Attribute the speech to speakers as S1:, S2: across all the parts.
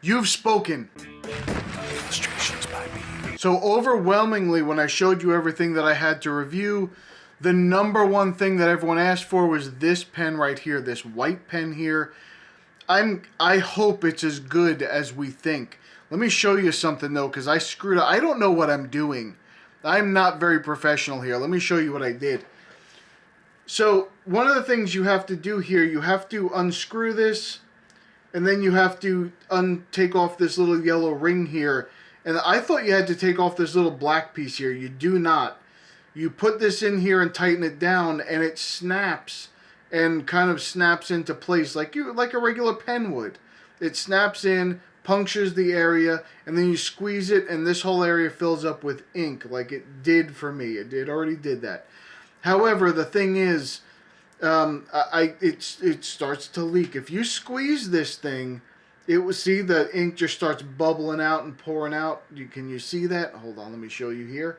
S1: You've spoken.
S2: Illustrations by me.
S1: So overwhelmingly, when I showed you everything that I had to review, the number one thing that everyone asked for was this pen right here, this white pen here. I hope it's as good as we think. Let me show you something though, because I screwed up. I don't know what I'm doing. I'm not very professional here. Let me show you what I did. So one of the things you have to do here, you have to unscrew this, and then you have to take off this little yellow ring here. And I thought you had to take off this little black piece here. You do not. You put this in here and tighten it down, and it snaps and kind of snaps into place like a regular pen would. It snaps in, punctures the area, and then you squeeze it, and this whole area fills up with ink like it did for me. It already did that. However, the thing is, it starts to leak. If you squeeze this thing, it will see the ink just starts bubbling out and pouring out. Can you see that? Hold on, let me show you here.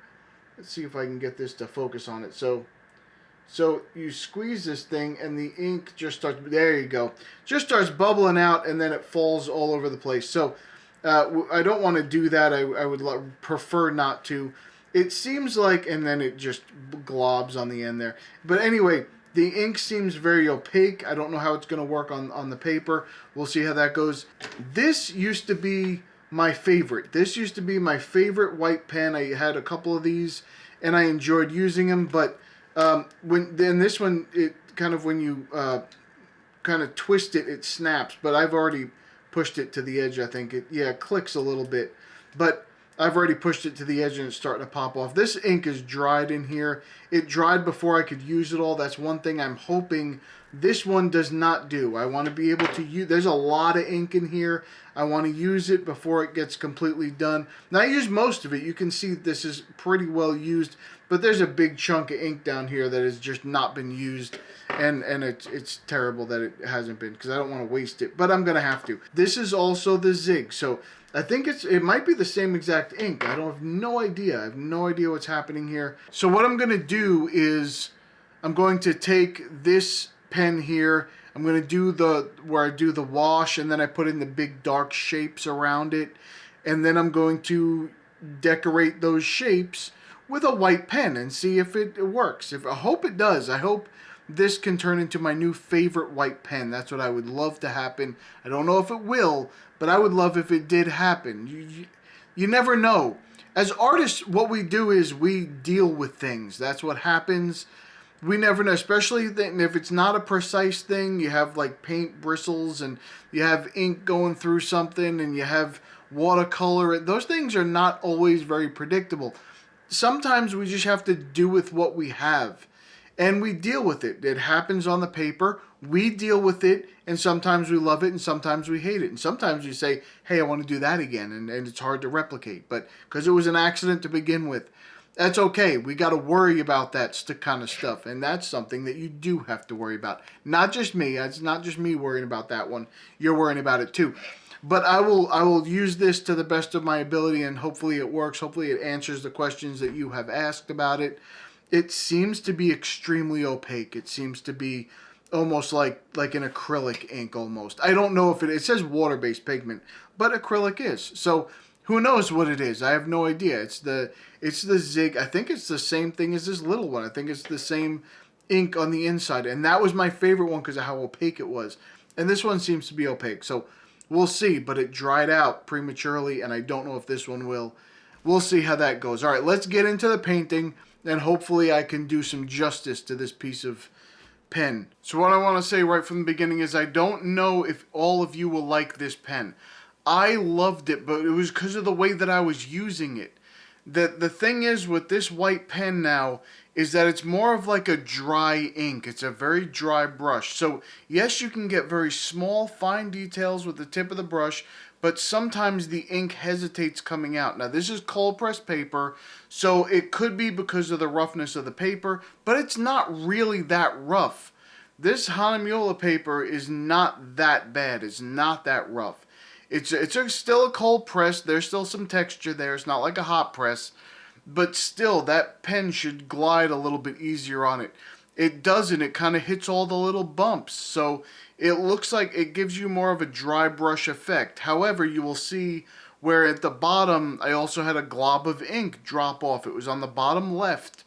S1: Let's see if I can get this to focus on it. So you squeeze this thing and the ink just starts, there you go, just starts bubbling out, and then it falls all over the place. So I don't want to do that. I would prefer not to. It seems like, and then it just globs on the end there. But anyway, the ink seems very opaque. I don't know how it's going to work on the paper. We'll see how that goes. This used to be my favorite. This used to be my favorite white pen. I had a couple of these, and I enjoyed using them. But this one, it kind of, when you kind of twist it, it snaps. But I've already pushed it to the edge. I think it clicks a little bit, but I've already pushed it to the edge and it's starting to pop off. This ink is dried in here. It dried before I could use it all. That's one thing I'm hoping this one does not do. I want to be able to use, there's a lot of ink in here. I want to use it before it gets completely done. Now I use most of it. You can see this is pretty well used, but there's a big chunk of ink down here that has just not been used. And it's terrible that it hasn't been, because I don't want to waste it, but I'm going to have to. This is also the Zig. So I think it might be the same exact ink. I have no idea. I have no idea what's happening here. So what I'm going to do is I'm going to take this pen here. I'm going to do where I do the wash, and then I put in the big dark shapes around it. And then I'm going to decorate those shapes with a white pen and see if it works. I hope it does. I hope this can turn into my new favorite white pen. That's what I would love to happen. I don't know if it will, but I would love if it did happen. You never know. As artists, what we do is we deal with things. That's what happens. We never know, especially if it's not a precise thing. You have like paint bristles, and you have ink going through something, and you have watercolor. Those things are not always very predictable. Sometimes we just have to do with what we have. And we deal with it. It happens on the paper. We deal with it, and sometimes we love it, and sometimes we hate it. And sometimes you say, hey, I want to do that again, and it's hard to replicate. But because it was an accident to begin with, that's okay. We got to worry about that kind of stuff, and that's something that you do have to worry about. Not just me. It's not just me worrying about that one. You're worrying about it too. But I will use this to the best of my ability, and hopefully it works. Hopefully it answers the questions that you have asked about it. It seems to be extremely opaque. It seems to be almost like an acrylic ink almost. I don't know if it says water-based pigment, but acrylic is. So who knows what it is? I have no idea. It's the Zig. I think it's the same thing as this little one. I think it's the same ink on the inside. And that was my favorite one because of how opaque it was. And this one seems to be opaque. So we'll see, but it dried out prematurely, and I don't know if this one will. We'll see how that goes. All right, let's get into the painting, and hopefully I can do some justice to this piece of pen. So what I want to say right from the beginning is I don't know if all of you will like this pen. I loved it, but it was because of the way that I was using it. The thing is with this white pen now is that it's more of like a dry ink. It's a very dry brush. So yes, you can get very small, fine details with the tip of the brush, but sometimes the ink hesitates coming out. Now this is cold pressed paper, so it could be because of the roughness of the paper, but it's not really that rough. This Hanamuola paper is not that bad. It's not that rough. Still a cold press. There's still some texture there. It's not like a hot press, but still that pen should glide a little bit easier on it. it doesn't. It kind of hits all the little bumps. So it looks like it gives you more of a dry brush effect. However, you will see where at the bottom I also had a glob of ink drop off. It was on the bottom left.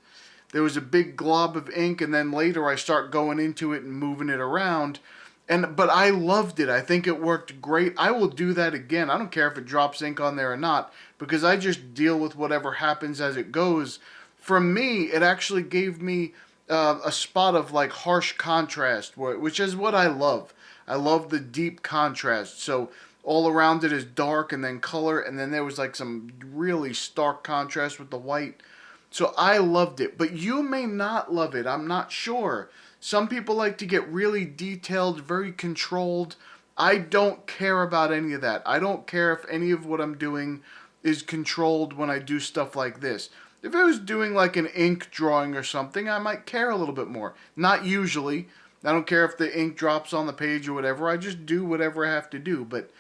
S1: There was a big glob of ink, and then later I start going into it and moving it around. But I loved it. I think it worked great. I will do that again. I don't care if it drops ink on there or not, because I just deal with whatever happens as it goes. For me, it actually gave me a spot of like harsh contrast, which is what I love. I love the deep contrast. So all around it is dark and then color, and then there was like some really stark contrast with the white. So I loved it, but you may not love it. I'm not sure. Some people like to get really detailed, very controlled. I don't care about any of that. I don't care if any of what I'm doing is controlled when I do stuff like this. If I was doing like an ink drawing or something, I might care a little bit more. Not usually. I don't care if the ink drops on the page or whatever. I just do whatever I have to do. But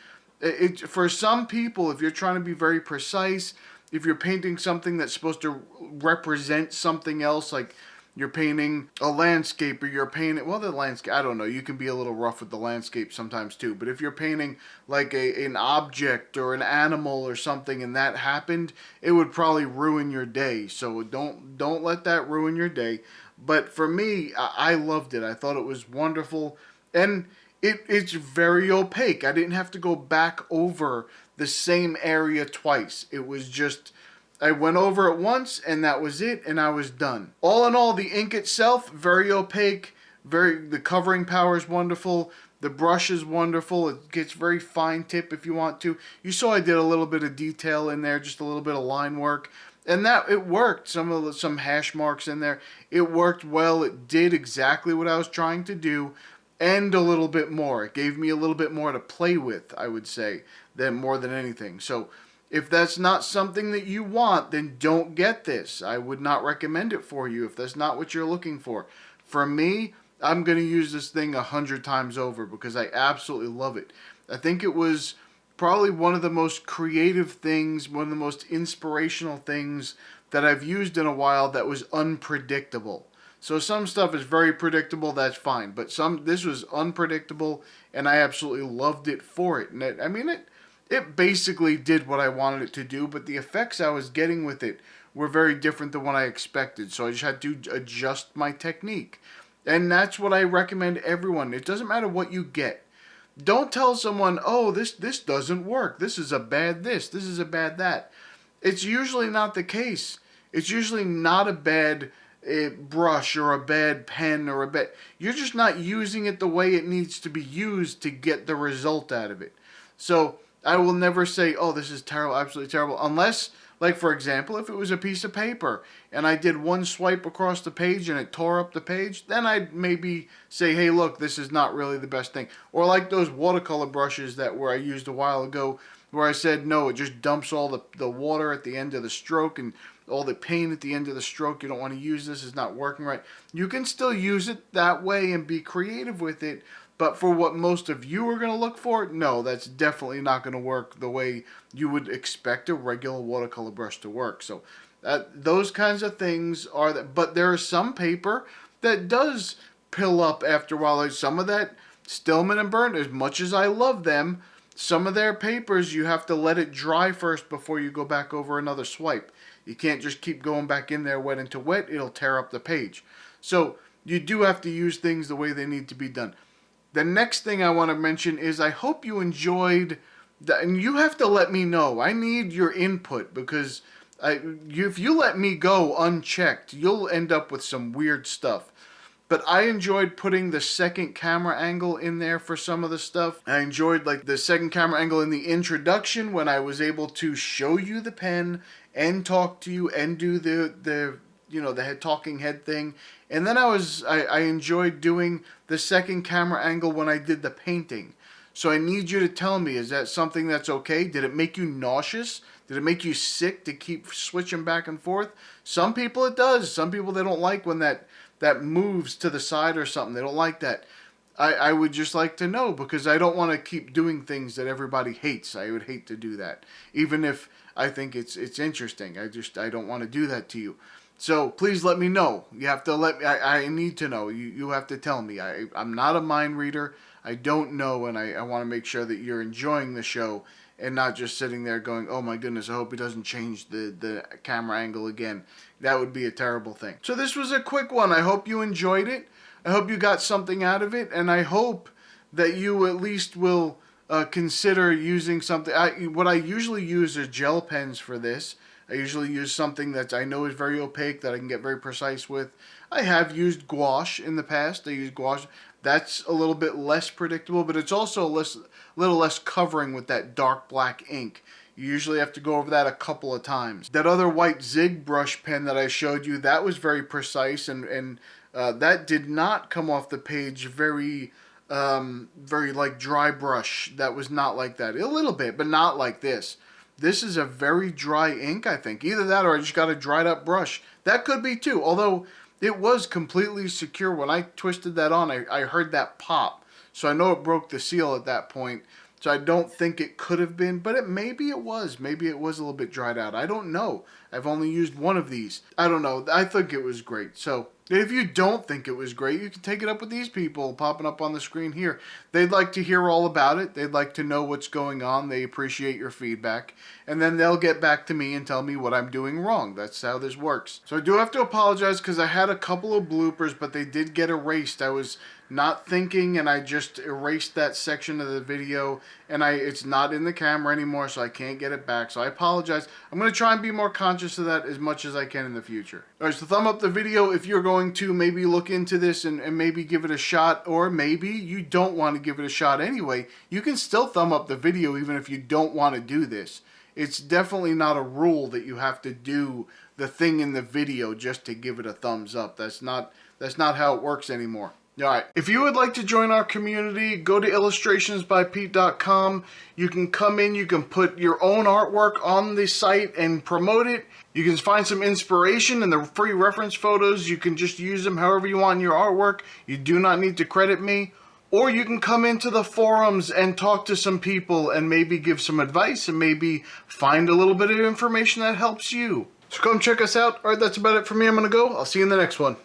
S1: for some people, if you're trying to be very precise, if you're painting something that's supposed to represent something else, like you're painting a landscape or you're painting, well, the landscape, I don't know, you can be a little rough with the landscape sometimes too, but if you're painting like an object or an animal or something and that happened, it would probably ruin your day. So don't let that ruin your day. But for me, I loved it. I thought it was wonderful. And it's very opaque. I didn't have to go back over the same area twice. It was just, I went over it once and that was it, and I was done. All in all, the ink itself, very opaque, the covering power is wonderful. The brush is wonderful. It gets very fine tip if you want to. You saw I did a little bit of detail in there, just a little bit of line work. And that, it worked. Some hash marks in there. It worked well. It did exactly what I was trying to do, and a little bit more. It gave me a little bit more to play with, I would say, than more than anything. So if that's not something that you want, then don't get this. I would not recommend it for you if that's not what you're looking for. For me, I'm going to use this thing 100 times over because I absolutely love it. I think it was probably one of the most creative things, one of the most inspirational things that I've used in a while that was unpredictable. So some stuff is very predictable, that's fine. But this was unpredictable, and I absolutely loved it for it. And it basically did what I wanted it to do, but the effects I was getting with it were very different than what I expected. So I just had to adjust my technique. And that's what I recommend everyone. It doesn't matter what you get. Don't tell someone, oh, this doesn't work. This is a bad this is a bad that. It's usually not the case. It's usually not a bad brush or a bad pen or a bad... You're just not using it the way it needs to be used to get the result out of it. So I will never say, oh, this is terrible, absolutely terrible, unless, like, for example, if it was a piece of paper and I did one swipe across the page and it tore up the page, then I'd maybe say, hey, look, this is not really the best thing. Or like those watercolor brushes where I used a while ago, where I said, no, it just dumps all the water at the end of the stroke and all the paint at the end of the stroke. You don't want to use this. It's not working right. You can still use it that way and be creative with it. But for what most of you are going to look for, no, that's definitely not going to work the way you would expect a regular watercolor brush to work. So those kinds of things are that. But there is some paper that does pill up after a while. Like some of that Stillman and Burnt, as much as I love them, some of their papers, you have to let it dry first before you go back over another swipe. You can't just keep going back in there wet into wet. It'll tear up the page. So you do have to use things the way they need to be done. The next thing I want to mention is I hope you enjoyed, and you have to let me know. I need your input because if you let me go unchecked, you'll end up with some weird stuff. But I enjoyed putting the second camera angle in there for some of the stuff. I enjoyed like the second camera angle in the introduction when I was able to show you the pen and talk to you and do the talking head thing. And then I enjoyed doing the second camera angle when I did the painting. So I need you to tell me, is that something that's okay? Did it make you nauseous? Did it make you sick to keep switching back and forth? Some people it does. Some people, they don't like when that moves to the side or something. They don't like that. I would just like to know, because I don't want to keep doing things that everybody hates. I would hate to do that, even if I think it's interesting. I don't want to do that to you. So please let me know. You have to let me, I need to know. You have to tell me. I'm not a mind reader. I don't know, and I want to make sure that you're enjoying the show and not just sitting there going, oh my goodness, I hope he doesn't change the camera angle again. That would be a terrible thing. So this was a quick one. I hope you enjoyed it. I hope you got something out of it, and I hope that you at least will consider using something. What I usually use are gel pens for this. I usually use something that I know is very opaque that I can get very precise with. I have used gouache in the past. I use gouache. That's a little bit less predictable, but it's also a little less covering with that dark black ink. You usually have to go over that a couple of times. That other white Zig brush pen that I showed you, that was very precise, and that did not come off the page very like dry brush. That was not like that. A little bit, but not like this. This is a very dry ink, I think. Either that or I just got a dried up brush. That could be too, although it was completely secure. When I twisted that on, I heard that pop. So I know it broke the seal at that point. So I don't think it could have been, but maybe it was. Maybe it was a little bit dried out. I don't know. I've only used one of these. I don't know. I think it was great. So if you don't think it was great, you can take it up with these people popping up on the screen here. They'd like to hear all about it. They'd like to know what's going on. They appreciate your feedback. And then they'll get back to me and tell me what I'm doing wrong. That's how this works. So I do have to apologize because I had a couple of bloopers, but they did get erased. I was not thinking and I just erased that section of the video, and it's not in the camera anymore, so I can't get it back. So I apologize. I'm going to try and be more conscious of that as much as I can in the future. Alright, so thumb up the video if you're going to maybe look into this and maybe give it a shot, or maybe you don't want to give it a shot anyway. You can still thumb up the video even if you don't want to do this. It's definitely not a rule that you have to do the thing in the video just to give it a thumbs up. That's not how it works anymore. Alright, if you would like to join our community, go to illustrationsbypete.com. You can come in, you can put your own artwork on the site and promote it. You can find some inspiration in the free reference photos. You can just use them however you want in your artwork. You do not need to credit me. Or you can come into the forums and talk to some people and maybe give some advice and maybe find a little bit of information that helps you. So come check us out. Alright, that's about it for me. I'm going to go. I'll see you in the next one.